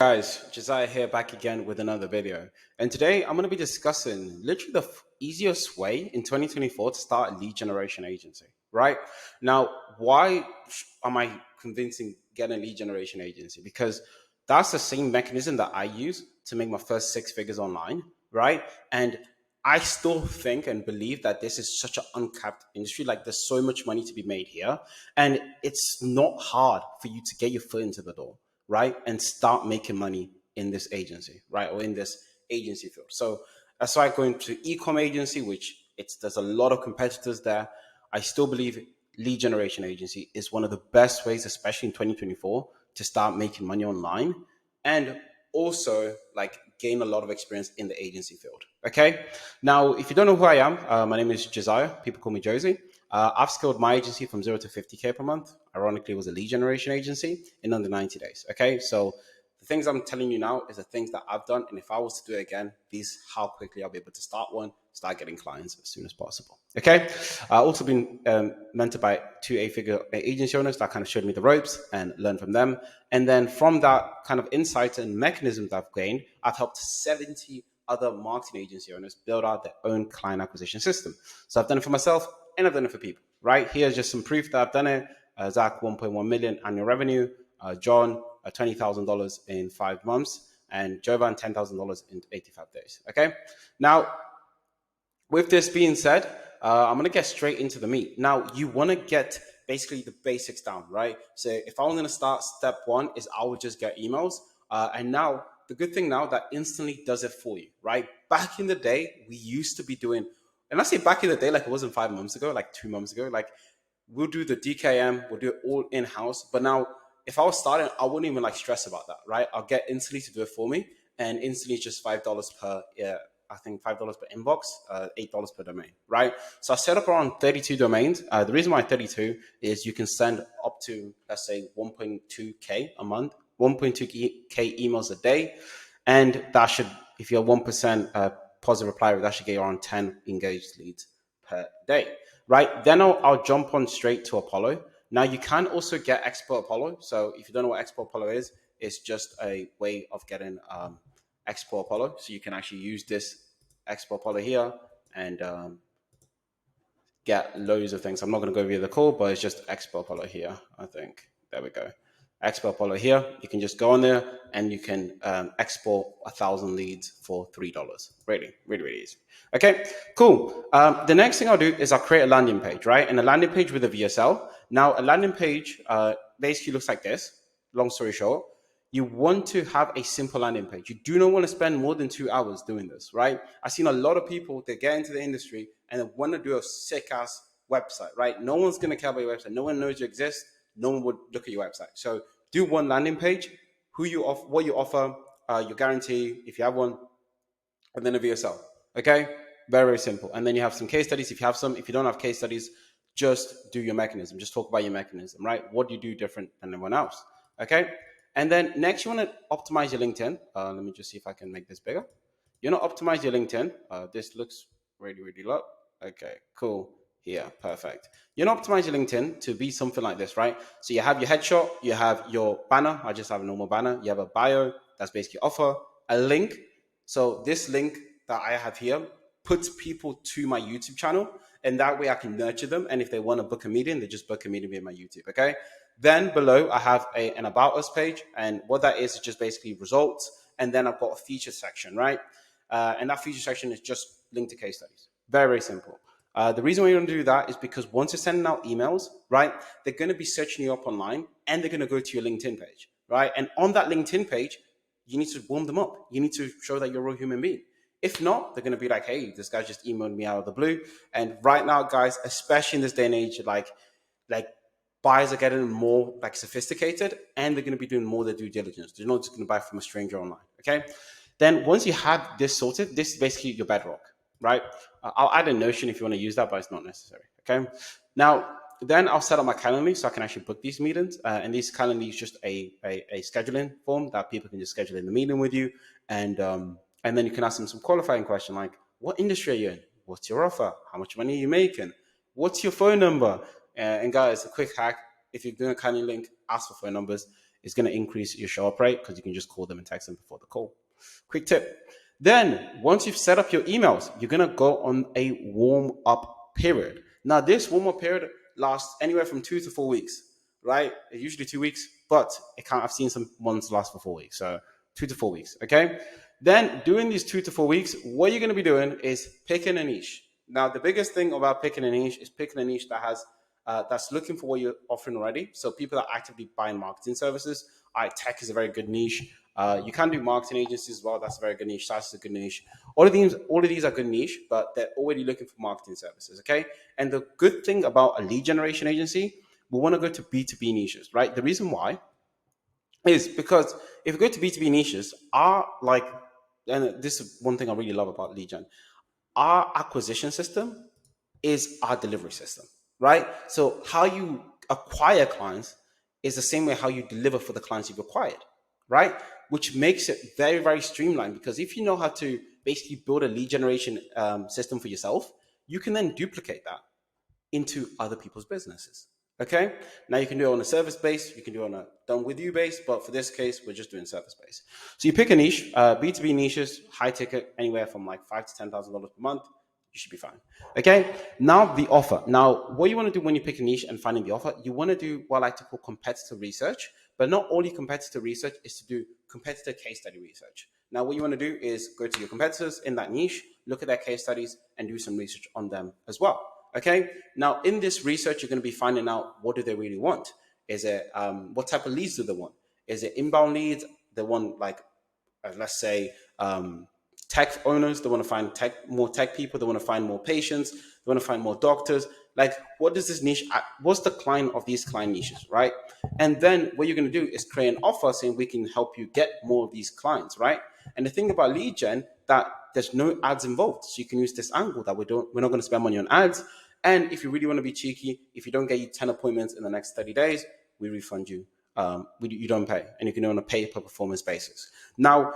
Guys, Josiah here back again with another video. And today I'm going to be discussing literally the easiest way in 2024 to start a lead generation agency, right? Now, why am I convincing getting a lead generation agency? Because that's the same mechanism that I use to make my first six figures online, right? And I still think and believe that this is such an uncapped industry. Like there's so much money to be made here. And it's not hard for you to get your foot into the door, right? And start making money in this agency, right? Or in this agency field. So that's why going to e-com agency, which there's a lot of competitors there. I still believe lead generation agency is one of the best ways, especially in 2024, to start making money online and also like gain a lot of experience in the agency field. Okay. Now, if you don't know who I am, my name is Josiah. People call me Jozy. I've scaled my agency from 0 to 50K per month. Ironically, it was a lead generation agency in under 90 days. Okay. So the things I'm telling you now is the things that I've done. And if I was to do it again, these how quickly I'll be able to start one, start getting clients as soon as possible. Okay. I've also been mentored by two eight-figure agency owners that kind of showed me the ropes and learned from them. And then from that kind of insight and mechanisms I've gained, I've helped 70 other marketing agency owners build out their own client acquisition system. So I've done it for myself and I've done it for people, right? Here's just some proof that I've done it. Zach, 1.1 million annual revenue. John, $20,000 in 5 months. And Jovan, $10,000 in 85 days. Okay. Now, with this being said, I'm going to get straight into the meat. Now, you want to get basically the basics down, right? So if I was going to start, step one is I would just get emails. And now the good thing now that instantly does it for you, right? Back in the day, we used to be doing, and I say back in the day, like it wasn't 5 months ago, like 2 months ago, like we'll do the DKM, we'll do it all in-house. But now if I was starting, I wouldn't even like stress about that, right? I'll get instantly to do it for me. And instantly it's just $5 per, I think $5 per inbox, $8 per domain, right? So I set up around 32 domains. The reason why 32 is you can send up to, let's say, 1.2K a month, 1.2K emails a day. And that should, if you're 1% positive reply rate, that should get you around 10 engaged leads per day, right? Then I'll jump on straight to Apollo. Now you can also get Expert Apollo. So if you don't know what Expert Apollo is, it's just a way of getting Export Apollo. So you can actually use this Export Apollo here and get loads of things. I'm not going to go via the call, but it's just Export Apollo here, I think. There we go. Export Apollo here. You can just go on there and you can export 1,000 leads for $3. Really, really, really easy. Okay, cool. The next thing I'll do is I'll create a landing page, right? And a landing page with a VSL. Now, a landing page basically looks like this. Long story short, you want to have a simple landing page. You do not want to spend more than 2 hours doing this, right? I've seen a lot of people that get into the industry and they want to do a sick ass website, right? No one's going to care about your website. No one knows you exist. No one would look at your website. So do one landing page, who you offer, what you offer, your guarantee, if you have one, and then a VSL. Okay, very, very simple. And then you have some case studies if you have some. If you don't have case studies, just do your mechanism. Just talk about your mechanism, right? What do you do different than everyone else? Okay. And then next, you want to optimize your LinkedIn. Let me just see if I can make this bigger. You want to optimize your LinkedIn. This looks really, really low. Okay, cool. Here, perfect. You want to optimize your LinkedIn to be something like this, right? So you have your headshot, you have your banner. I just have a normal banner. You have a bio, that's basically offer, a link. So this link that I have here puts people to my YouTube channel, and that way I can nurture them. And if they want to book a meeting, they just book a meeting via my YouTube, okay? Then below, I have an About Us page. And what that is just basically results. And then I've got a feature section, right? And that feature section is just linked to case studies. Very, very simple. The reason why you don't do that is because once you're sending out emails, right, they're going to be searching you up online and they're going to go to your LinkedIn page, right? And on that LinkedIn page, you need to warm them up. You need to show that you're a real human being. If not, they're going to be like, hey, this guy just emailed me out of the blue. And right now, guys, especially in this day and age, like buyers are getting more like sophisticated and they're going to be doing more their due diligence. They're not just going to buy from a stranger online. Okay. Then once you have this sorted, this is basically your bedrock, right? I'll add a Notion if you want to use that, but it's not necessary. Okay. Now, then I'll set up my Calendly so I can actually book these meetings. And this Calendly is just a scheduling form that people can just schedule in the meeting with you. And then you can ask them some qualifying question like, what industry are you in? What's your offer? How much money are you making? What's your phone number? And guys, a quick hack, if you're doing a Calendly link, ask for phone numbers. It's going to increase your show up rate because you can just call them and text them before the call. Quick tip. Then once you've set up your emails, you're going to go on a warm up period. Now this warm up period lasts anywhere from 2 to 4 weeks, right? It's usually 2 weeks, but I've seen some ones last for 4 weeks. So 2 to 4 weeks. Okay. Then during these 2 to 4 weeks, what you're going to be doing is picking a niche. Now, the biggest thing about picking a niche is picking a niche that has that's looking for what you're offering already. So people are actively buying marketing services. Tech is a very good niche. You can do marketing agencies as well. That's a very good niche. SaaS is a good niche. All of these are good niche, but they're already looking for marketing services. Okay. And the good thing about a lead generation agency, we want to go to B2B niches, right? The reason why is because if you go to B2B niches, and this is one thing I really love about lead gen, our acquisition system is our delivery system, right? So how you acquire clients is the same way how you deliver for the clients you've acquired, right? Which makes it very, very streamlined, because if you know how to basically build a lead generation system for yourself, you can then duplicate that into other people's businesses. Okay. Now you can do it on a service base. You can do it on a done with you base. But for this case, we're just doing service base. So you pick a niche, B2B niches, high ticket, anywhere from like $5,000 to $10,000 per month. You should be fine. Okay. Now the offer. Now what you want to do when you pick a niche and finding the offer, you want to do what I like to call competitor research. But not only competitor research, is to do competitor case study research. Now what you want to do is go to your competitors in that niche, look at their case studies, and do some research on them as well. Okay. Now, in this research, you're going to be finding out what do they really want. Is it what type of leads do they want? Is it inbound leads? They want let's say tech owners. They want to find more tech people. They want to find more patients. They want to find more doctors. Like, what does this niche? What's the client of these client niches, right? And then what you're going to do is create an offer saying we can help you get more of these clients, right? And the thing about lead gen, that there's no ads involved, so you can use this angle that we're not going to spend money on ads. And if you really want to be cheeky, if you don't get you 10 appointments in the next 30 days, we refund you. You don't pay, and you can on a pay per performance basis. Now,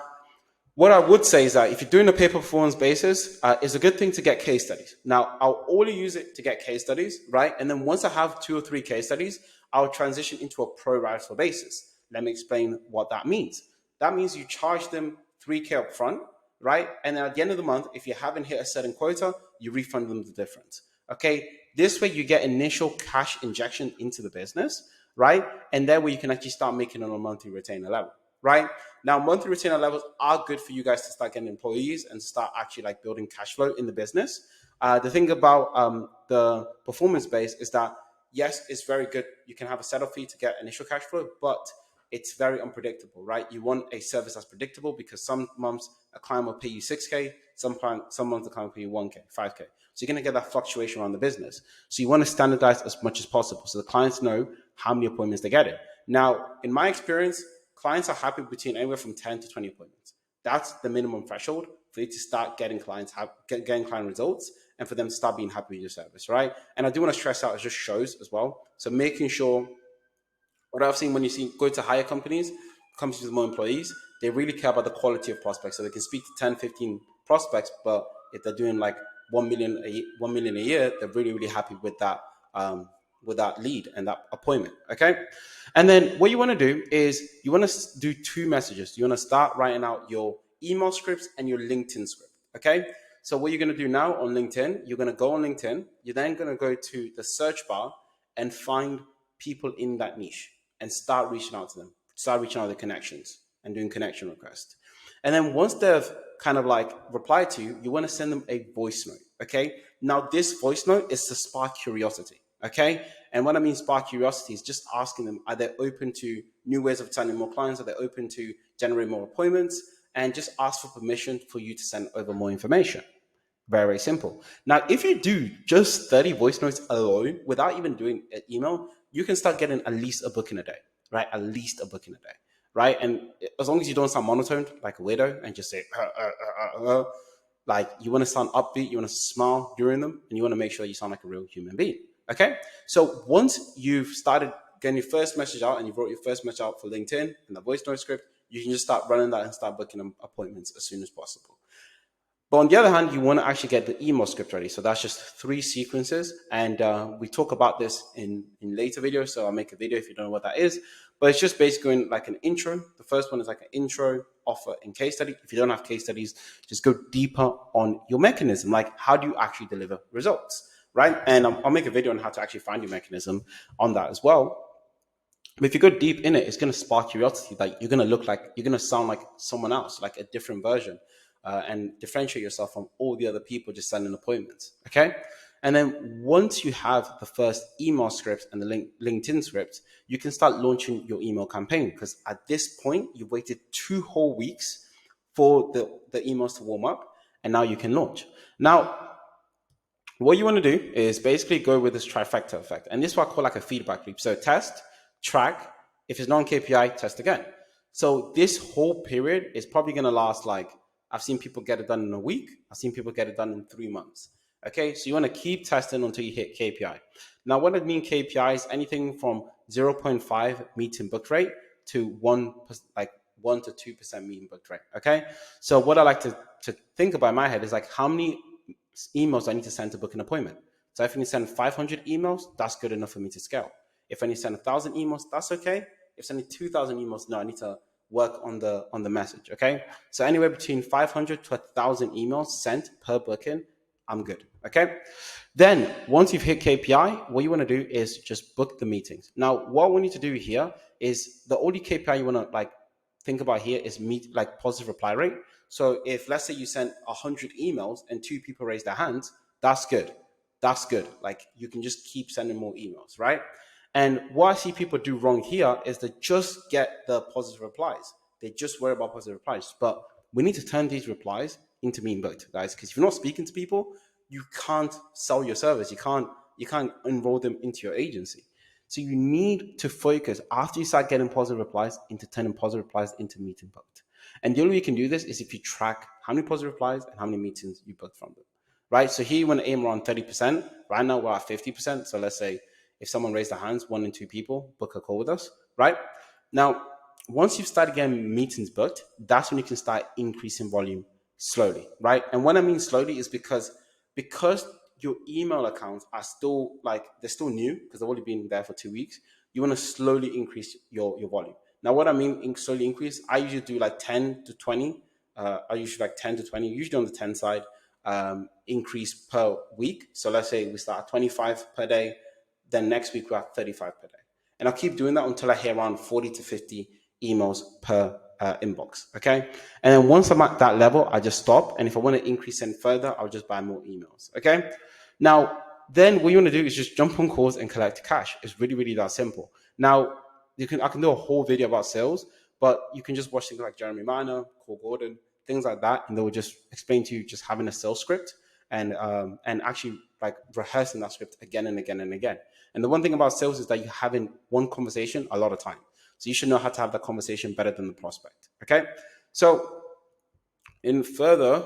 what I would say is that if you're doing a pay per performance basis, it's a good thing to get case studies. Now, I'll only use it to get case studies, right? And then once I have 2 or 3 case studies, I'll transition into a pro rata basis. Let me explain what that means. That means you charge them $3,000 up front, right? And then at the end of the month, if you haven't hit a certain quota, you refund them the difference. Okay. This way you get initial cash injection into the business, right? And that way you can actually start making it on a monthly retainer level, right? Now, monthly retainer levels are good for you guys to start getting employees and start actually like building cash flow in the business. The thing about the performance base is that, yes, it's very good. You can have a setup fee to get initial cash flow, but it's very unpredictable, right? You want a service that's predictable, because some months a client will pay you $6,000, some months the client will pay you $1,000, $5,000. So you're going to get that fluctuation around the business. So you want to standardize as much as possible so the clients know how many appointments they're getting. Now, in my experience, clients are happy between anywhere from 10 to 20 appointments. That's the minimum threshold for you to start getting client results, and for them to start being happy with your service, right? And I do want to stress out, it just shows as well. So making sure, what I've seen when you go to higher companies with more employees, they really care about the quality of prospects. So they can speak to 10, 15 prospects, but if they're doing like 1 million a year, they're really, really happy with that lead and that appointment. Okay. And then what you want to do is you want to do 2 messages. You want to start writing out your email scripts and your LinkedIn script. Okay. So what you're going to do now on LinkedIn, you're going to go on LinkedIn. You're then going to go to the search bar and find people in that niche and start reaching out to them, start reaching out to the connections and doing connection requests. And then once they've kind of like replied to you, you want to send them a voice note. Okay. Now this voice note is to spark curiosity. Okay. And what I mean spark curiosity is just asking them, are they open to new ways of signing more clients? Are they open to generate more appointments? And just ask for permission for you to send over more information. Very, very simple. Now, if you do just 30 voice notes alone without even doing an email, you can start getting at least a book in a day, right? At least a book in a day, right? And as long as you don't sound monotoned like a weirdo and just say, like you want to sound upbeat, you want to smile during them, and you want to make sure you sound like a real human being. Okay. So once you've started getting your first message out and you wrote your first message out for LinkedIn and the voice note script, you can just start running that and start booking appointments as soon as possible. But on the other hand, you want to actually get the email script ready. So that's just 3 sequences. And we talk about this in later videos. So I'll make a video if you don't know what that is. But it's just basically going like an intro. The first one is like an intro, offer, and case study. If you don't have case studies, just go deeper on your mechanism. Like, how do you actually deliver results, right? And I'll make a video on how to actually find your mechanism on that as well. But if you go deep in it, it's going to spark curiosity. Like, you're going to look like, you're going to sound like someone else, like a different version, and differentiate yourself from all the other people just sending appointments. Okay. And then once you have the first email script and the LinkedIn script, you can start launching your email campaign. Because at this point, you've waited 2 whole weeks for the emails to warm up, and now you can launch. Now, what you want to do is basically go with this trifecta effect. And this is what I call like a feedback loop. So test, track. If it's non-KPI, test again. So this whole period is probably going to last like, I've seen people get it done in a week. I've seen people get it done in 3 months. Okay, so you want to keep testing until you hit KPI. Now, what I mean KPI is anything from 0.5 meeting book rate to 1 to 2% meeting book rate. Okay, so what I like to think about in my head is like, how many emails I need to send to book an appointment. So if I need to send 500 emails, that's good enough for me to scale. If I need to send 1,000 emails, that's okay. If sending 2,000 emails, no, I need to work on the message. Okay, so anywhere between 500 to 1,000 emails sent per booking, I'm good. Okay, then once you've hit KPI, what you want to do is just book the meetings. Now, what we need to do here is the only KPI you want to like think about here is like positive reply rate. So if, let's say, you sent 100 emails and 2 people raise their hands, that's good. That's good. Like, you can just keep sending more emails, right? And what I see people do wrong here is they just get the positive replies. They just worry about positive replies. But we need to turn these replies into mean booked, guys. Because if you're not speaking to people, you can't sell your service. You can't enroll them into your agency. So you need to focus after you start getting positive replies into turning positive replies into meeting booked. And the only way you can do this is if you track how many positive replies and how many meetings you booked from them, right? So here you want to aim around 30%. Right now we're at 50%. So let's say if someone raised their hands, 1 in 2 people book a call with us, right? Now, once you've started getting meetings booked, that's when you can start increasing volume slowly, right? And what I mean slowly is because your email accounts are still like, they're still new because they've only been there for 2 weeks. You want to slowly increase your volume. Now, what I mean slowly increase, I usually do like 10 to 20. I usually like 10 to 20, usually on the 10 side, increase per week. So let's say we start at 25 per day, then next week we're at 35 per day. And I'll keep doing that until I hit around 40 to 50 emails per inbox. Okay. And then once I'm at that level, I just stop. And if I want to increase any further, I'll just buy more emails. Okay. Now, then what you want to do is just jump on calls and collect cash. It's really, really that simple. Now, I can do a whole video about sales, but you can just watch things like Jeremy Miner, Cole Gordon, things like that, and they will just explain to you just having a sales script and actually like rehearsing that script again and again and again. And the one thing about sales is that you're having one conversation a lot of time. So you should know how to have that conversation better than the prospect. Okay. So in further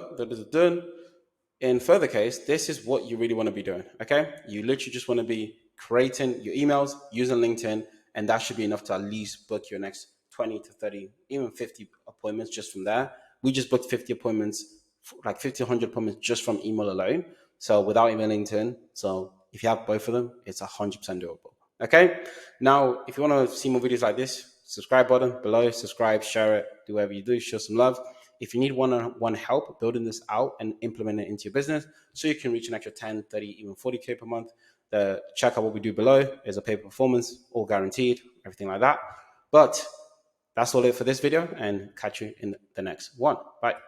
case, this is what you really want to be doing. Okay. You literally just want to be creating your emails using LinkedIn, and that should be enough to at least book your next 20 to 30, even 50 appointments just from there. We just booked 50 appointments, like 50, 100 appointments just from email alone. So without even LinkedIn. So if you have both of them, it's 100% doable. Okay. Now, if you want to see more videos like this, subscribe button below, subscribe, share it, do whatever you do, show some love. If you need one-on-one help building this out and implementing it into your business so you can reach an extra 10, 30, even 40K per month, check out what we do below. There's a pay performance, all guaranteed, everything like that. But that's all it for this video, and catch you in the next one. Bye.